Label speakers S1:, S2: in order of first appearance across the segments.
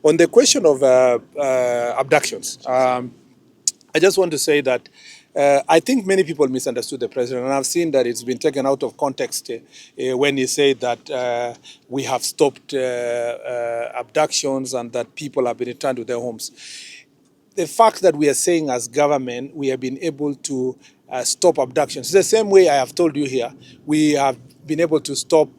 S1: On the question of abductions, I just want to say that I think many people misunderstood the president, and I've seen that it's been taken out of context when he said that we have stopped abductions and that people have been returned to their homes. The fact that we are saying as government we have been able to stop abductions. It's the same way I have told you here. We have been able to stop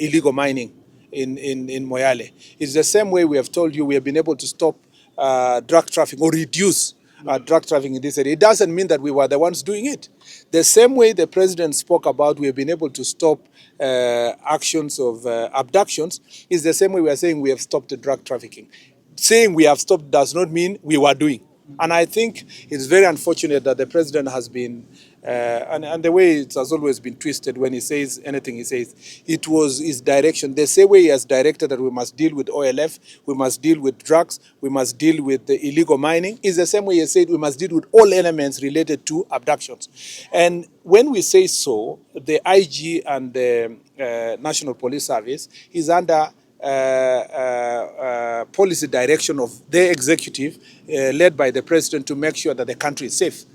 S1: illegal mining in Moyale. It's the same way we have told you we have been able to stop drug trafficking or reduce drug trafficking in this area. It doesn't mean that we were the ones doing it. The same way the president spoke about we have been able to stop actions of abductions is the same way we are saying we have stopped the drug trafficking. Saying we have stopped does not mean we were doing. And I think it's very unfortunate that the president has been, and the way it has always been twisted when he says anything he says, it was his direction. The same way he has directed that we must deal with OLF, we must deal with drugs, we must deal with the illegal mining, is the same way he said we must deal with all elements related to abductions. And when we say so, the IG and the National Police Service is under policy direction of the executive led by the president to make sure that the country is safe.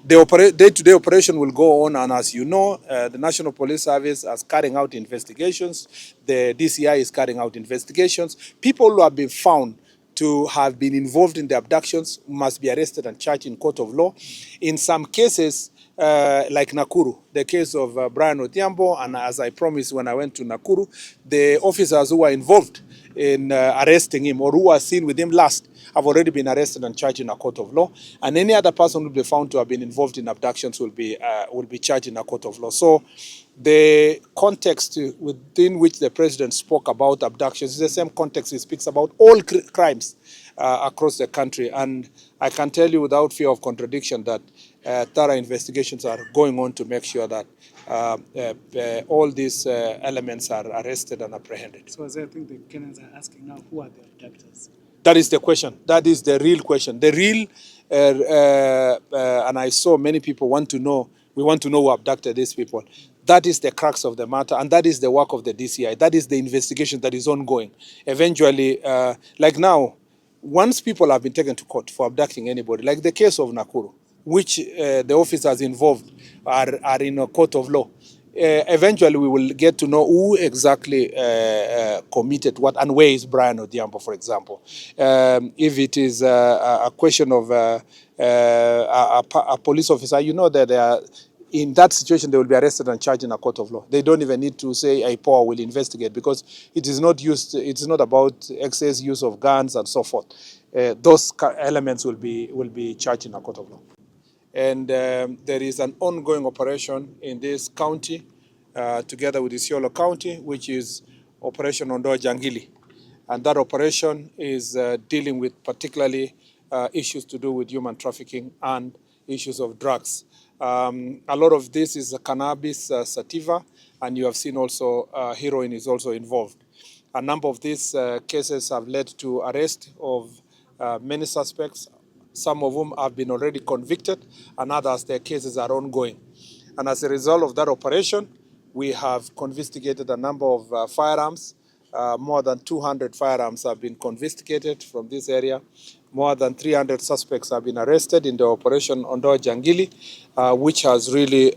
S1: The day-to-day operation will go on, and as you know, the National Police Service is carrying out investigations. The DCI is carrying out investigations. People who have been found to have been involved in the abductions must be arrested and charged in court of law. In some cases, like Nakuru, the case of Brian Odhiambo, and as I promised when I went to Nakuru, the officers who were involved in arresting him or who were seen with him last have already been arrested and charged in a court of law. And any other person who will be found to have been involved in abductions will be charged in a court of law. So the context within which the president spoke about abductions is the same context he speaks about all crimes across the country. And I can tell you without fear of contradiction that thorough investigations are going on to make sure that all these elements are arrested and apprehended.
S2: So as I think the Kenyans are asking now, who are the abductors?
S1: That is the question. That is the real question. The real, and I saw many people want to know, we want to know who abducted these people. That is the crux of the matter, and that is the work of the DCI. That is the investigation that is ongoing. Eventually, like now, once people have been taken to court for abducting anybody, like the case of Nakuru, which the officers involved are in a court of law, eventually we will get to know who exactly committed what and where is Brian Odhiambo, for example. If it is a question of a police officer, you know that they are, in that situation, they will be arrested and charged in a court of law. They don't even need to say IPOA will investigate because it is not used. It's not about excess use of guns and so forth. Those elements will be charged in a court of law. And there is an ongoing operation in this county, together with Isiolo County, which is Operation Ondoa Jangili. And that operation is dealing with particularly issues to do with human trafficking and issues of drugs. A lot of this is cannabis sativa, and you have seen also heroin is also involved. A number of these cases have led to arrest of many suspects, some of whom have been already convicted, and others, their cases are ongoing. And as a result of that operation, we have confiscated a number of firearms. More than 200 firearms have been confiscated from this area. More than 300 suspects have been arrested in the operation Ondoa Jangili, which has really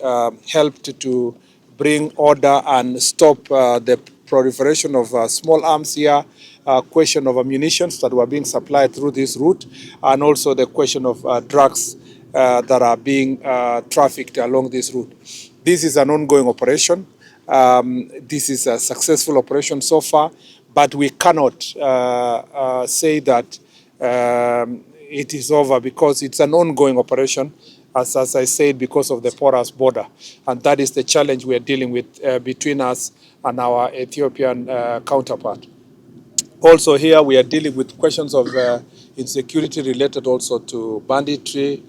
S1: helped to bring order and stop the proliferation of small arms here, question of ammunitions that were being supplied through this route, and also the question of drugs that are being trafficked along this route. This is an ongoing operation. This is a successful operation so far, but we cannot say that it is over because it's an ongoing operation, as I said, because of the porous border. And that is the challenge we are dealing with between us and our Ethiopian counterpart. Also here we are dealing with questions of insecurity related also to banditry,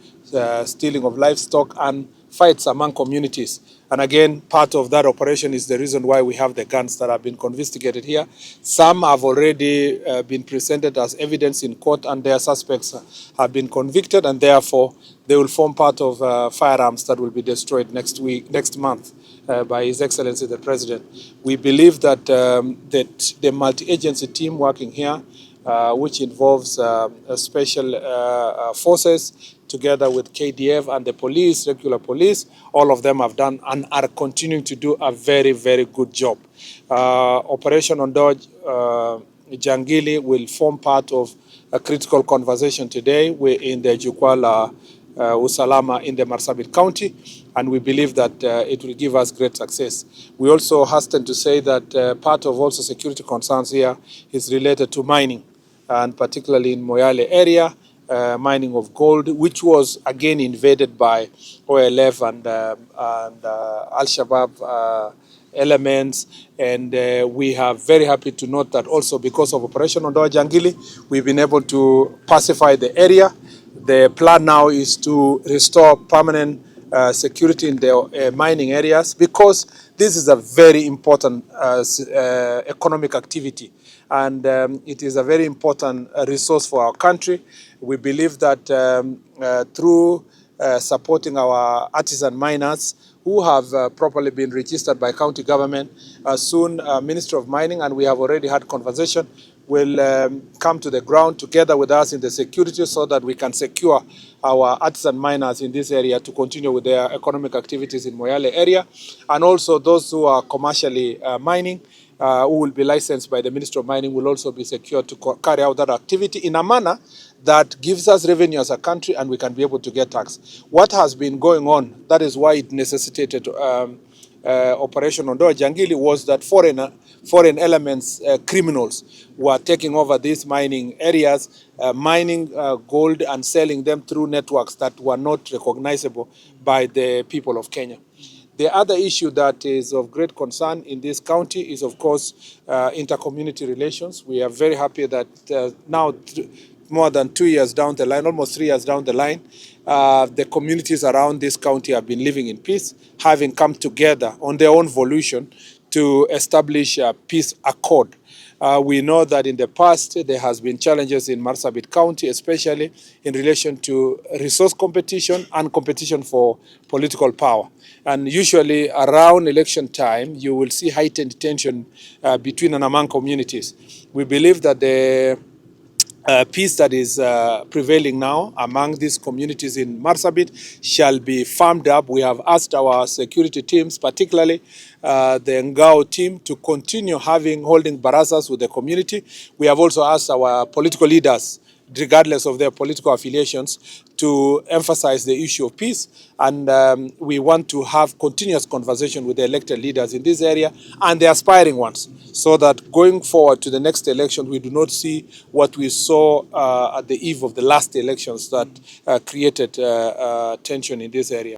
S1: stealing of livestock, and fights among communities. And again, part of that operation is the reason why we have the guns that have been confiscated here. Some have already been presented as evidence in court, and their suspects have been convicted, and therefore they will form part of firearms that will be destroyed next month by His Excellency the President. We believe that, that the multi-agency team working here which involves special forces together with KDF and the police, regular police. All of them have done and are continuing to do a very, very good job. Operation Ondo Jangili will form part of a critical conversation today. We're in the Jukwaa Usalama in the Marsabit County, and we believe that it will give us great success. We also hasten to say that part of also security concerns here is related to mining, and particularly in Moyale area, mining of gold, which was again invaded by OLF and Al-Shabaab elements, and we are very happy to note that also because of Operation Ondoa Jangili, we've been able to pacify the area. The plan now is to restore permanent security in the mining areas, because this is a very important economic activity, and it is a very important resource for our country. We believe that through supporting our artisan miners who have properly been registered by county government, soon Ministry of Mining, and we have already had conversation, will come to the ground together with us in the security so that we can secure our artisan miners in this area to continue with their economic activities in Moyale area, and also those who are commercially mining, who will be licensed by the Ministry of Mining, will also be secured to carry out that activity in a manner that gives us revenue as a country and we can be able to get tax. What has been going on, that is why it necessitated Operation Ondoa Jangili, was that foreign elements, criminals, were taking over these mining areas, mining gold and selling them through networks that were not recognizable by the people of Kenya. The other issue that is of great concern in this county is, of course, inter-community relations. We are very happy that now, more than 2 years down the line, almost 3 years down the line, the communities around this county have been living in peace, having come together on their own volition to establish a peace accord. We know that in the past there has been challenges in Marsabit County, especially in relation to resource competition and competition for political power. And usually around election time, you will see heightened tension between and among communities. We believe that the peace that is prevailing now among these communities in Marsabit shall be firmed up. We have asked our security teams, particularly the Ngao team, to continue holding barazas with the community. We have also asked our political leaders, regardless of their political affiliations, to emphasize the issue of peace, and we want to have continuous conversation with the elected leaders in this area and the aspiring ones, so that going forward to the next election, we do not see what we saw at the eve of the last elections that created tension in this area.